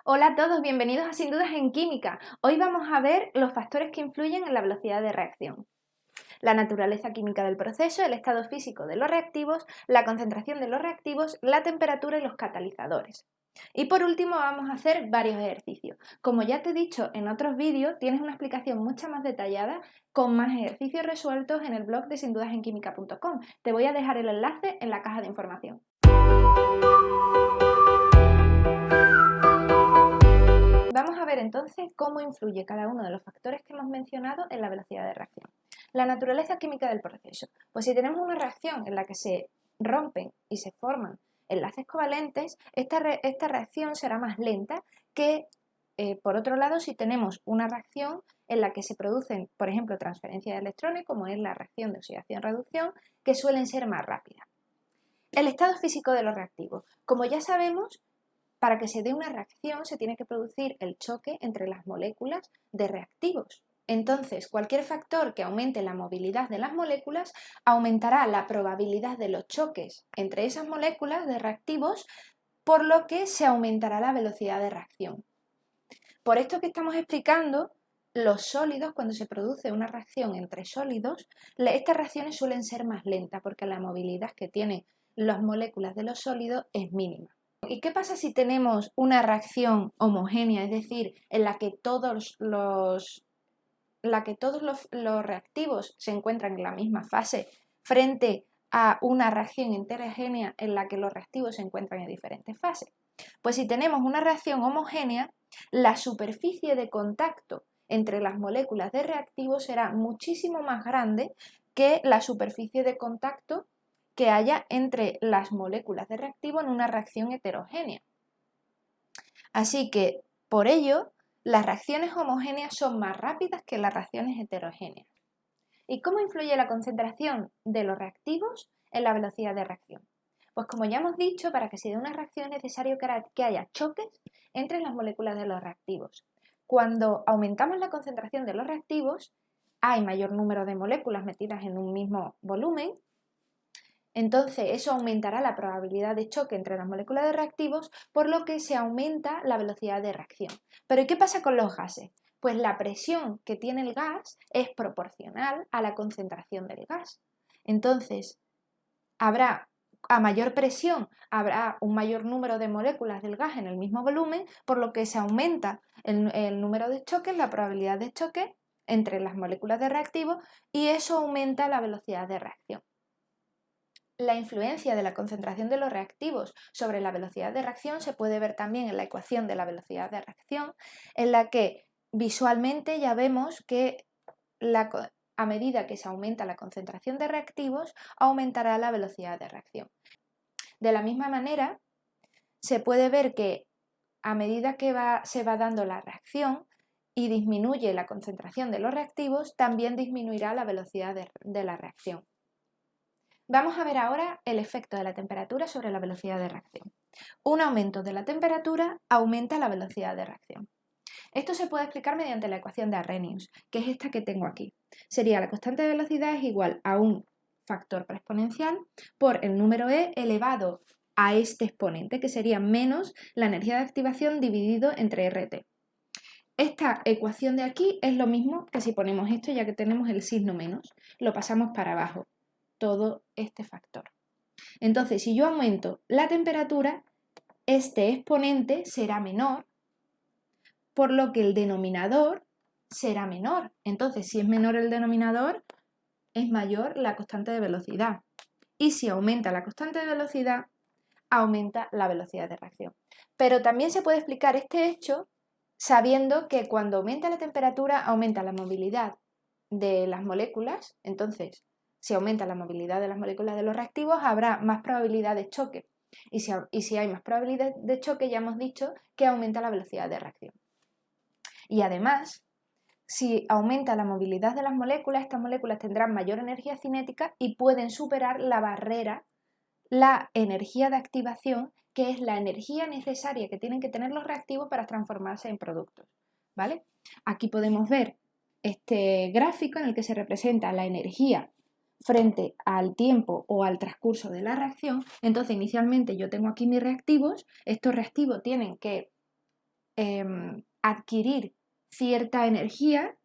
Hola a todos, bienvenidos a Sin Dudas en Química. Hoy vamos a ver los factores que influyen en la velocidad de reacción. La naturaleza química del proceso, el estado físico de los reactivos, la concentración de los reactivos, la temperatura y los catalizadores. Y por último vamos a hacer varios ejercicios. Como ya te he dicho en otros vídeos, tienes una explicación mucho más detallada con más ejercicios resueltos en el blog de sindudasenquimica.com. Te voy a dejar el enlace en la caja de información. Vamos a ver entonces cómo influye cada uno de los factores que hemos mencionado en la velocidad de reacción. La naturaleza química del proceso. Pues si tenemos una reacción en la que se rompen y se forman enlaces covalentes, esta reacción será más lenta que, por otro lado, si tenemos una reacción en la que se producen, por ejemplo, transferencias de electrones, como es la reacción de oxidación-reducción, que suelen ser más rápidas. El estado físico de los reactivos. Como ya sabemos, para que se dé una reacción se tiene que producir el choque entre las moléculas de reactivos. Entonces, cualquier factor que aumente la movilidad de las moléculas aumentará la probabilidad de los choques entre esas moléculas de reactivos, por lo que se aumentará la velocidad de reacción. Por esto que estamos explicando, los sólidos, cuando se produce una reacción entre sólidos, estas reacciones suelen ser más lentas porque la movilidad que tienen las moléculas de los sólidos es mínima. ¿Y qué pasa si tenemos una reacción homogénea, es decir, en la que todos los reactivos se encuentran en la misma fase frente a una reacción heterogénea en la que los reactivos se encuentran en diferentes fases? Pues si tenemos una reacción homogénea, la superficie de contacto entre las moléculas de reactivos será muchísimo más grande que la superficie de contacto que haya entre las moléculas de reactivo en una reacción heterogénea. Así que, por ello, las reacciones homogéneas son más rápidas que las reacciones heterogéneas. ¿Y cómo influye la concentración de los reactivos en la velocidad de reacción? Pues como ya hemos dicho, para que se dé una reacción es necesario que haya choques entre las moléculas de los reactivos. Cuando aumentamos la concentración de los reactivos, hay mayor número de moléculas metidas en un mismo volumen. Entonces, eso aumentará la probabilidad de choque entre las moléculas de reactivos, por lo que se aumenta la velocidad de reacción. Pero ¿y qué pasa con los gases? Pues la presión que tiene el gas es proporcional a la concentración del gas. Entonces, a mayor presión habrá un mayor número de moléculas del gas en el mismo volumen, por lo que se aumenta el número de choques, la probabilidad de choque entre las moléculas de reactivos, y eso aumenta la velocidad de reacción. La influencia de la concentración de los reactivos sobre la velocidad de reacción se puede ver también en la ecuación de la velocidad de reacción, en la que visualmente ya vemos que a medida que se aumenta la concentración de reactivos, aumentará la velocidad de reacción. De la misma manera, se puede ver que a medida que se va dando la reacción y disminuye la concentración de los reactivos, también disminuirá la velocidad de la reacción. Vamos a ver ahora el efecto de la temperatura sobre la velocidad de reacción. Un aumento de la temperatura aumenta la velocidad de reacción. Esto se puede explicar mediante la ecuación de Arrhenius, que es esta que tengo aquí. Sería la constante de velocidad es igual a un factor exponencial por el número e elevado a este exponente, que sería menos la energía de activación dividido entre RT. Esta ecuación de aquí es lo mismo que si ponemos esto, ya que tenemos el signo menos, lo pasamos para abajo, todo este factor. Entonces, si yo aumento la temperatura, este exponente será menor, por lo que el denominador será menor. Entonces, si es menor el denominador, es mayor la constante de velocidad. Y si aumenta la constante de velocidad, aumenta la velocidad de reacción. Pero también se puede explicar este hecho sabiendo que cuando aumenta la temperatura, aumenta la movilidad de las moléculas. Entonces, si aumenta la movilidad de las moléculas de los reactivos, habrá más probabilidad de choque. Y si hay más probabilidad de choque, ya hemos dicho que aumenta la velocidad de reacción. Y además, si aumenta la movilidad de las moléculas, estas moléculas tendrán mayor energía cinética y pueden superar la barrera, la energía de activación, que es la energía necesaria que tienen que tener los reactivos para transformarse en productos. ¿Vale? Aquí podemos ver este gráfico en el que se representa la energía frente al tiempo o al transcurso de la reacción. Entonces, inicialmente yo tengo aquí mis reactivos, estos reactivos tienen que adquirir cierta energía,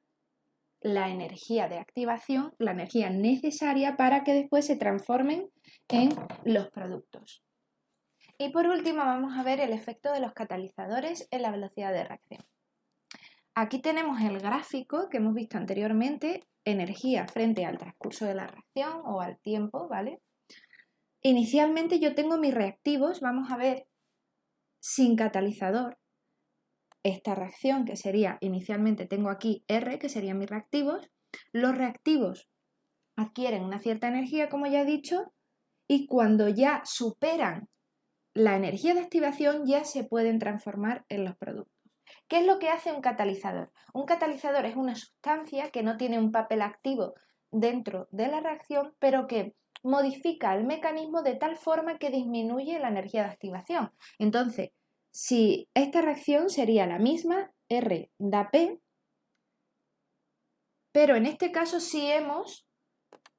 la energía de activación, la energía necesaria para que después se transformen en los productos. Y por último vamos a ver el efecto de los catalizadores en la velocidad de reacción. Aquí tenemos el gráfico que hemos visto anteriormente, energía frente al transcurso de la reacción o al tiempo, ¿vale? Inicialmente yo tengo mis reactivos, vamos a ver, sin catalizador, esta reacción que sería, inicialmente tengo aquí R, que serían mis reactivos. Los reactivos adquieren una cierta energía, como ya he dicho, y cuando ya superan la energía de activación ya se pueden transformar en los productos. ¿Qué es lo que hace un catalizador? Un catalizador es una sustancia que no tiene un papel activo dentro de la reacción, pero que modifica el mecanismo de tal forma que disminuye la energía de activación. Entonces, si esta reacción sería la misma, R da P, pero en este caso sí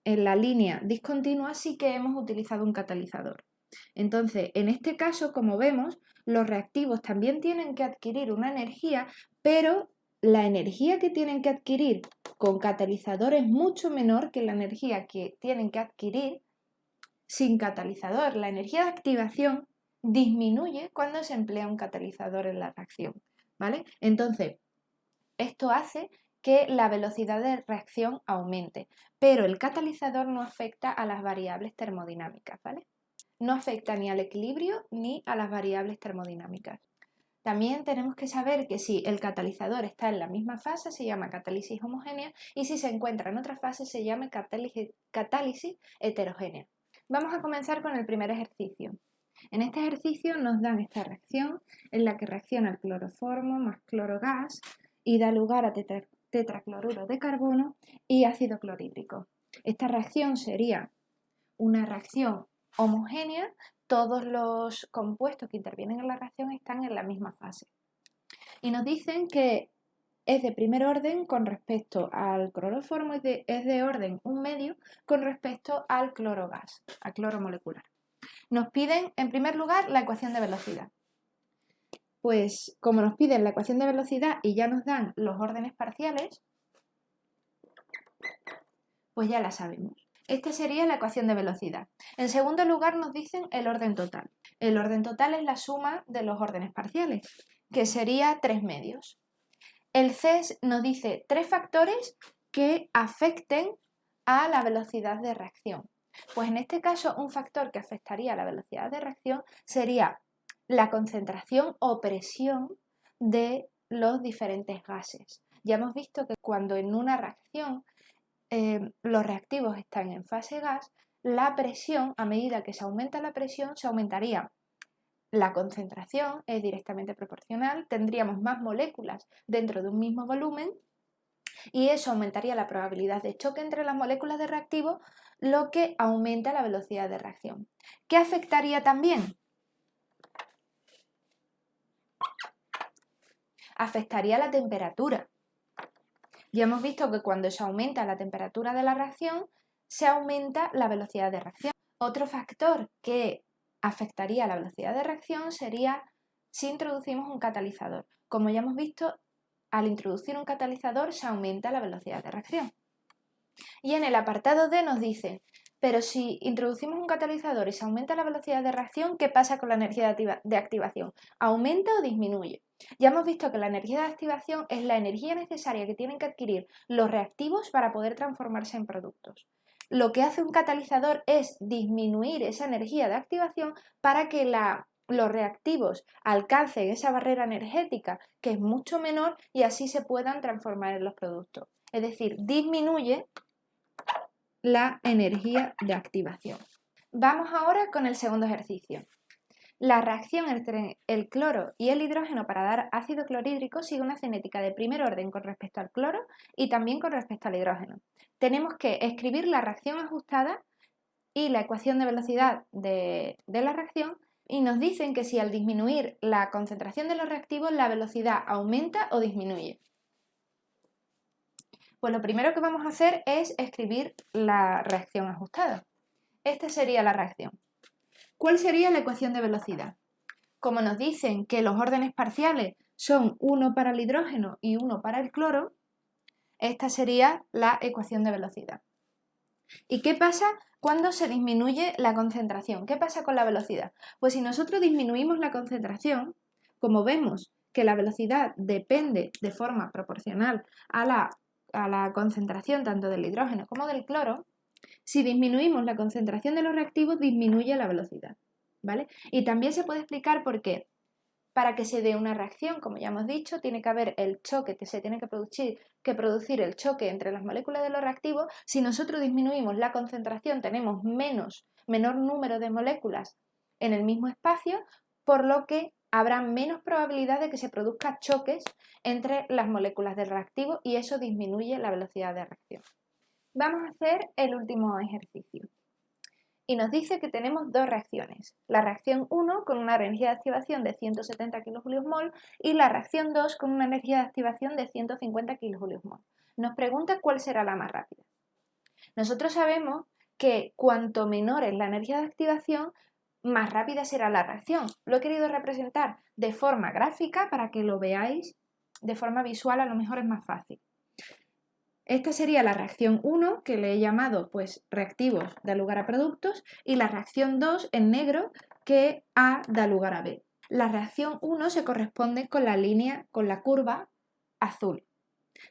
en la línea discontinua, sí que hemos utilizado un catalizador. Entonces, en este caso, como vemos, los reactivos también tienen que adquirir una energía, pero la energía que tienen que adquirir con catalizador es mucho menor que la energía que tienen que adquirir sin catalizador. La energía de activación disminuye cuando se emplea un catalizador en la reacción, ¿vale? Entonces, esto hace que la velocidad de reacción aumente, pero el catalizador no afecta a las variables termodinámicas, ¿vale? No afecta ni al equilibrio ni a las variables termodinámicas. También tenemos que saber que si el catalizador está en la misma fase se llama catálisis homogénea y si se encuentra en otra fase se llama catálisis heterogénea. Vamos a comenzar con el primer ejercicio. En este ejercicio nos dan esta reacción en la que reacciona el cloroformo más clorogas y da lugar a tetracloruro de carbono y ácido clorhídrico. Esta reacción sería una reacción homogénea, todos los compuestos que intervienen en la reacción están en la misma fase. Y nos dicen que es de primer orden con respecto al cloroformo y es de orden 1/2 con respecto al clorogas, al cloro molecular. Nos piden, en primer lugar, la ecuación de velocidad. Pues como nos piden la ecuación de velocidad y ya nos dan los órdenes parciales, pues ya la sabemos. Esta sería la ecuación de velocidad. En segundo lugar nos dicen el orden total. El orden total es la suma de los órdenes parciales, que sería 3/2. El CES nos dice 3 factores que afecten a la velocidad de reacción. Pues en este caso un factor que afectaría a la velocidad de reacción sería la concentración o presión de los diferentes gases. Ya hemos visto que cuando en una reacción los reactivos están en fase gas, la presión, a medida que se aumenta la presión, se aumentaría la concentración, es directamente proporcional, tendríamos más moléculas dentro de un mismo volumen y eso aumentaría la probabilidad de choque entre las moléculas de reactivo, lo que aumenta la velocidad de reacción. ¿Qué afectaría también? Afectaría la temperatura. Ya hemos visto que cuando se aumenta la temperatura de la reacción, se aumenta la velocidad de reacción. Otro factor que afectaría la velocidad de reacción sería si introducimos un catalizador. Como ya hemos visto, al introducir un catalizador se aumenta la velocidad de reacción. Y en el apartado D nos dice, pero si introducimos un catalizador y se aumenta la velocidad de reacción, ¿qué pasa con la energía de activación? ¿Aumenta o disminuye? Ya hemos visto que la energía de activación es la energía necesaria que tienen que adquirir los reactivos para poder transformarse en productos. Lo que hace un catalizador es disminuir esa energía de activación para que los reactivos alcancen esa barrera energética que es mucho menor y así se puedan transformar en los productos. Es decir, disminuye la energía de activación. Vamos ahora con el segundo ejercicio. La reacción entre el cloro y el hidrógeno para dar ácido clorhídrico sigue una cinética de primer orden con respecto al cloro y también con respecto al hidrógeno. Tenemos que escribir la reacción ajustada y la ecuación de velocidad de la reacción y nos dicen que si al disminuir la concentración de los reactivos la velocidad aumenta o disminuye. Pues lo primero que vamos a hacer es escribir la reacción ajustada. Esta sería la reacción. ¿Cuál sería la ecuación de velocidad? Como nos dicen que los órdenes parciales son 1 para el hidrógeno y 1 para el cloro, esta sería la ecuación de velocidad. ¿Y qué pasa cuando se disminuye la concentración? ¿Qué pasa con la velocidad? Pues si nosotros disminuimos la concentración, como vemos que la velocidad depende de forma proporcional a la concentración tanto del hidrógeno como del cloro, si disminuimos la concentración de los reactivos, disminuye la velocidad, ¿vale? Y también se puede explicar por qué. Para que se dé una reacción, como ya hemos dicho, tiene que haber el choque, que se tiene que producir el choque entre las moléculas de los reactivos. Si nosotros disminuimos la concentración, tenemos menor número de moléculas en el mismo espacio, por lo que habrá menos probabilidad de que se produzcan choques entre las moléculas del reactivo y eso disminuye la velocidad de reacción. Vamos a hacer el último ejercicio. Y nos dice que tenemos dos reacciones. La reacción 1 con una energía de activación de 170 kJ y la reacción 2 con una energía de activación de 150 kJ. Nos pregunta cuál será la más rápida. Nosotros sabemos que cuanto menor es la energía de activación, más rápida será la reacción. Lo he querido representar de forma gráfica para que lo veáis de forma visual, a lo mejor es más fácil. Esta sería la reacción 1, que le he llamado pues reactivos da lugar a productos, y la reacción 2 en negro, que A da lugar a B. La reacción 1 se corresponde con la curva azul.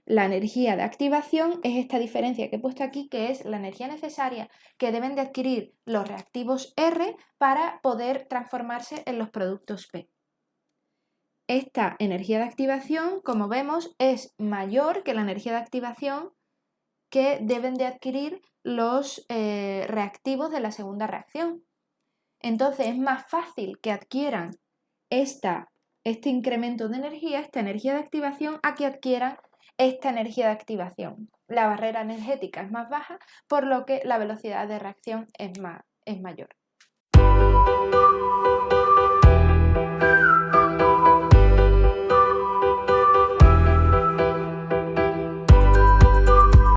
La energía de activación es esta diferencia que he puesto aquí, que es la energía necesaria que deben de adquirir los reactivos R para poder transformarse en los productos P. Esta energía de activación, como vemos, es mayor que la energía de activación que deben de adquirir los reactivos de la segunda reacción. Entonces es más fácil que adquieran este incremento de energía, esta energía de activación, a que adquieran esta energía de activación. La barrera energética es más baja, por lo que la velocidad de reacción es mayor.